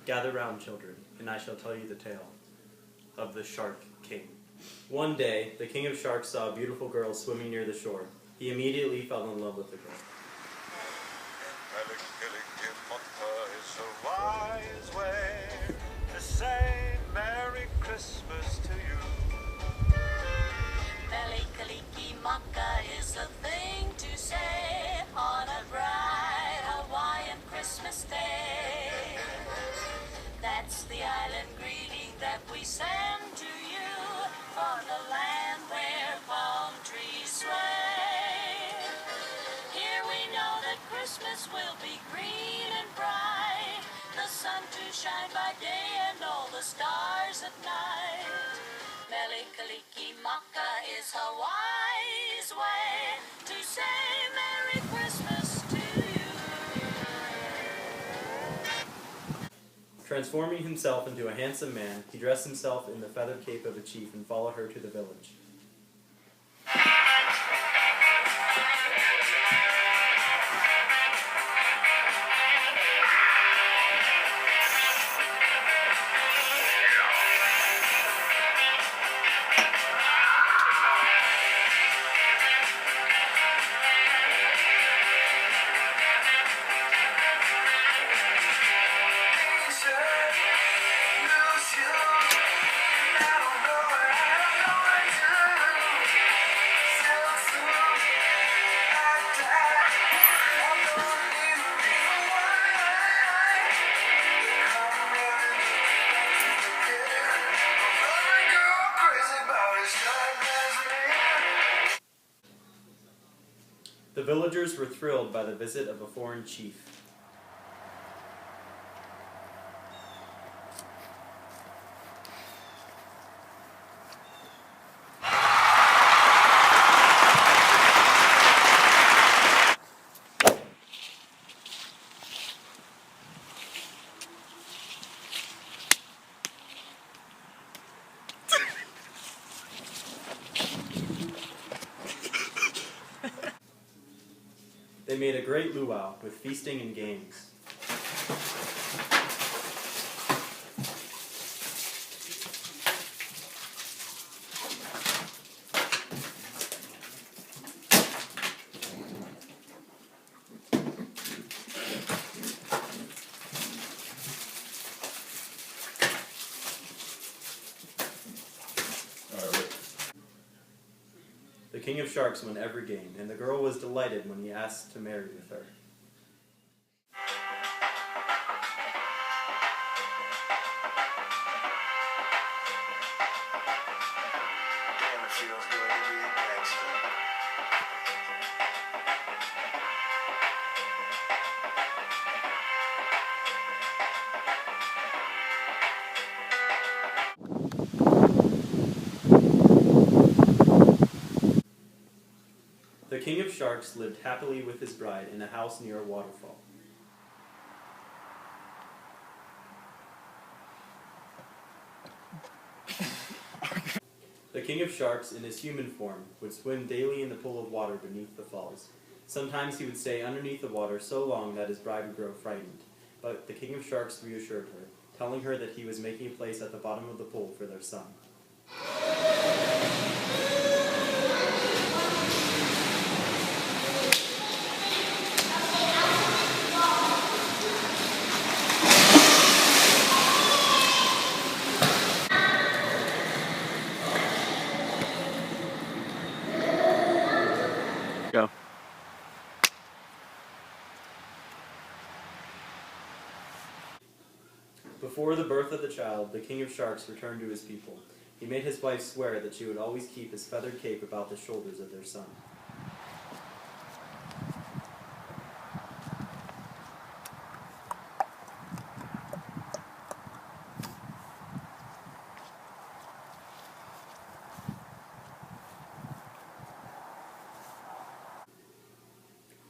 Gather round, children, and I shall tell you the tale of the Shark King. One day, the King of Sharks saw a beautiful girl swimming near the shore. He immediately fell in love with the girl. Is a wise way to say Merry Christmas to you. Melikaliki Maka is a thing to say on a bright Hawaiian Christmas day. That's the island greeting that we send to you from the land where palm trees sway. Here we know that Christmas will be green and bright, the sun to shine by day and all the stars at night. Melikaliki Maka is Hawaii's way to say Merry Christmas to you. Transforming himself into a handsome man, he dressed himself in the feathered cape of a chief and followed her to the village. The villagers were thrilled by the visit of a foreign chief. They made a great luau with feasting and games. The King of Sharks won every game, and the girl was delighted when he asked to marry with her. Damn, it feels good to be a gangster. The King of Sharks lived happily with his bride in a house near a waterfall. The King of Sharks, in his human form, would swim daily in the pool of water beneath the falls. Sometimes he would stay underneath the water so long that his bride would grow frightened. But the King of Sharks reassured her, telling her that he was making a place at the bottom of the pool for their son. Go. Before the birth of the child, the King of Sharks returned to his people. He made his wife swear that she would always keep his feathered cape about the shoulders of their son.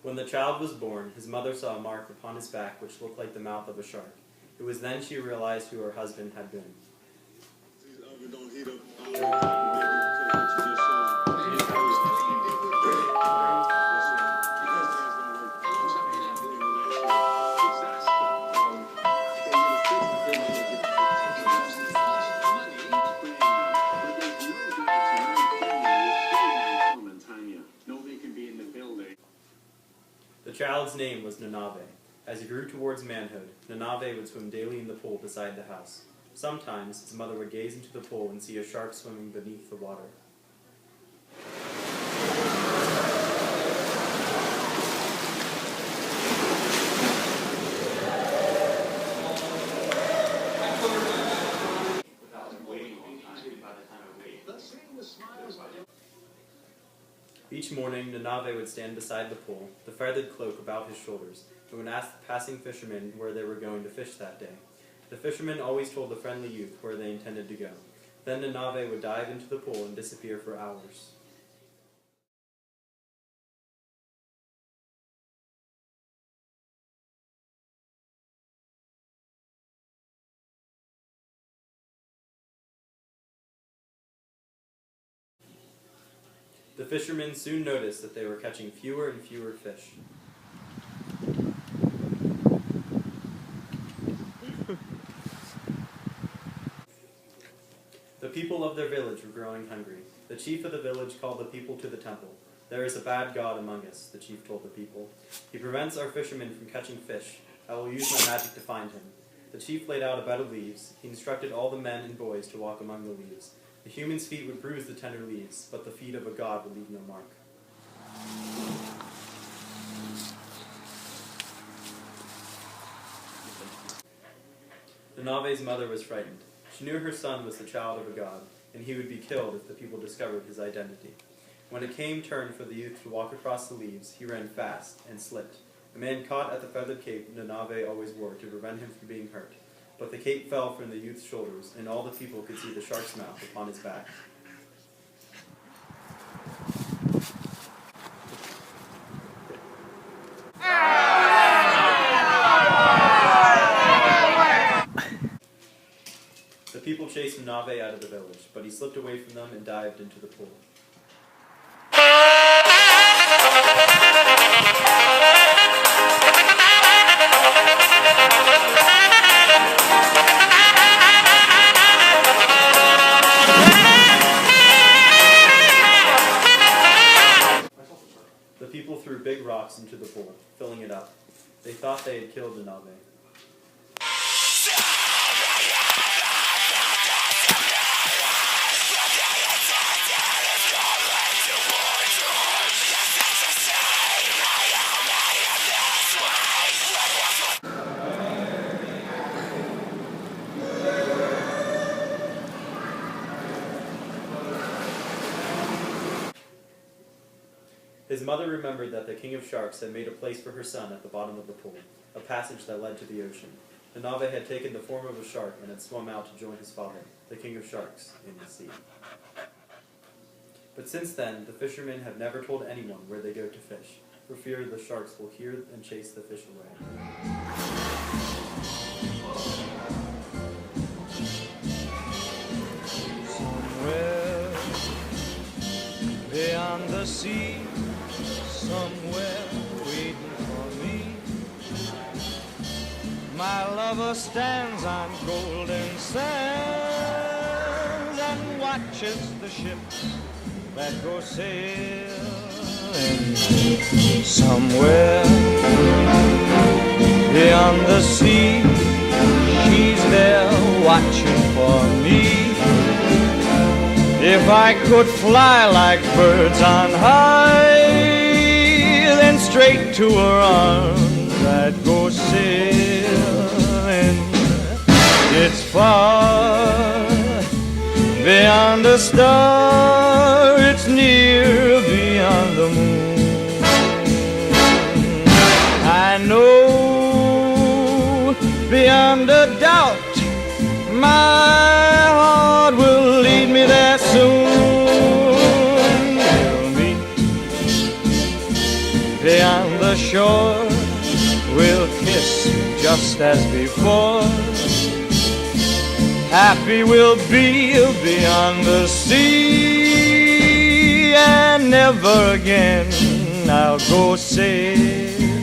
When the child was born, his mother saw a mark upon his back which looked like the mouth of a shark. It was then she realized who her husband had been. child's name was Nanave. As he grew towards manhood, Nanave would swim daily in the pool beside the house. Sometimes his mother would gaze into the pool and see a shark swimming beneath the water. Each morning, Nanave would stand beside the pool, the feathered cloak about his shoulders, and would ask the passing fishermen where they were going to fish that day. The fishermen always told the friendly youth where they intended to go. Then Nanave would dive into the pool and disappear for hours. The fishermen soon noticed that they were catching fewer and fewer fish. The people of their village were growing hungry. The chief of the village called the people to the temple. "There is a bad god among us," the chief told the people. "He prevents our fishermen from catching fish. I will use my magic to find him." The chief laid out a bed of leaves. He instructed all the men and boys to walk among the leaves. The human's feet would bruise the tender leaves, but the feet of a god would leave no mark. Nanave's mother was frightened. She knew her son was the child of a god, and he would be killed if the people discovered his identity. When it came turn for the youth to walk across the leaves, he ran fast and slipped. The man caught at the feathered cape Nanave always wore to prevent him from being hurt. But the cape fell from the youth's shoulders, and all the people could see the shark's mouth upon his back. The people chased Nanave out of the village, but he slipped away from them and dived into the pool. The people threw big rocks into the pool, filling it up. They thought they had killed Nanave. His mother remembered that the king of sharks had made a place for her son at the bottom of the pool, a passage that led to the ocean. Nanave had taken the form of a shark and had swum out to join his father, the king of sharks, in the sea. But since then, the fishermen have never told anyone where they go to fish, for fear the sharks will hear and chase the fish away. Somewhere beyond the sea, somewhere waiting for me, my lover stands on golden sands and watches the ships that go sailing. Somewhere beyond the sea, she's there watching for me. If I could fly like birds on high, then straight to her arms I'd go sailing. It's far beyond the star, it's near beyond the moon. I know beyond a doubt my heart will lead me there soon. We'll meet beyond the shore, we'll kiss just as before. Happy we'll be beyond the sea, and never again I'll go sailing.